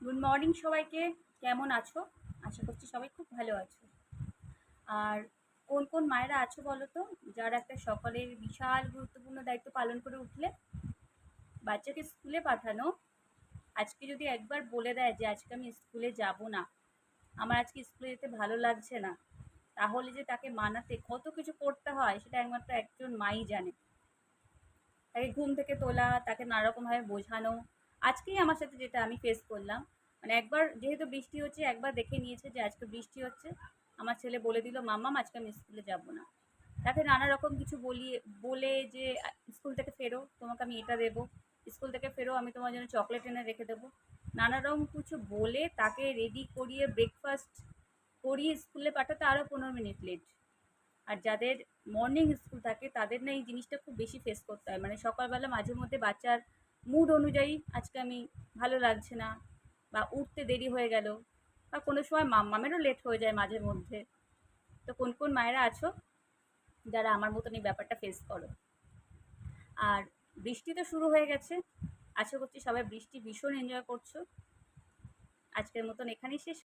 Good morning সবাইকে। কেমন আছো? আশা করছি সবাই খুব ভালো আছো। আর কোন কোন মায়েরা আছো বলো তো, যারা একটা সকালের বিশাল গুরুত্বপূর্ণ দায়িত্ব পালন করে উঠলে? বাচ্চাকে স্কুলে পাঠানো। আজকে যদি একবার বলে দেয় যে আজকে আমি স্কুলে যাব না, আমার আজকে স্কুলে যেতে ভালো লাগছে না, তাহলে যে তাকে মানাতে কত কিছু করতে হয় সেটা একমাত্র একজন মাই জানে। তাকে ঘুম থেকে তোলা, তাকে নানারকমভাবে বোঝানো। আজকেই আমার সাথে যেটা আমি ফেস করলাম, মানে একবার যেহেতু বৃষ্টি হচ্ছে, একবার দেখে নিয়েছে যে আজকে বৃষ্টি হচ্ছে, আমার ছেলে বলে দিল মাম্মাম আজকে আমি স্কুলে যাব না। তাকে নানা রকম কিছু বলে যে স্কুল থেকে ফেরো, তোমাকে আমি এটা দেবো, স্কুল থেকে ফেরো আমি তোমার জন্য চকলেট এনে রেখে দেবো, নানা রকম কিছু বলে তাকে রেডি করিয়ে ব্রেকফাস্ট করিয়ে স্কুলে পাঠাতে আরও 15 মিনিট লেট। আর যাদের মর্নিং স্কুল থাকে তাদের না এই জিনিসটা খুব বেশি ফেস করতে হয়, মানে সকালবেলা মাঝে মধ্যে বাচ্চার মুড অনুযায়ী আজকে আমি ভালো লাগছে না, বা উঠতে দেরি হয়ে গেল, বা কোনো সময় মাম্মামেরও লেট হয়ে যায় মাঝে মধ্যে। তো কোন কোন মায়েরা আছো যারা আমার মতন এই ব্যাপারটা ফেস করো? আর বৃষ্টি তো শুরু হয়ে গেছে, আশা করছি সবাই বৃষ্টি ভীষণ এনজয় করছো। আজকের মতন এখানেই শেষ।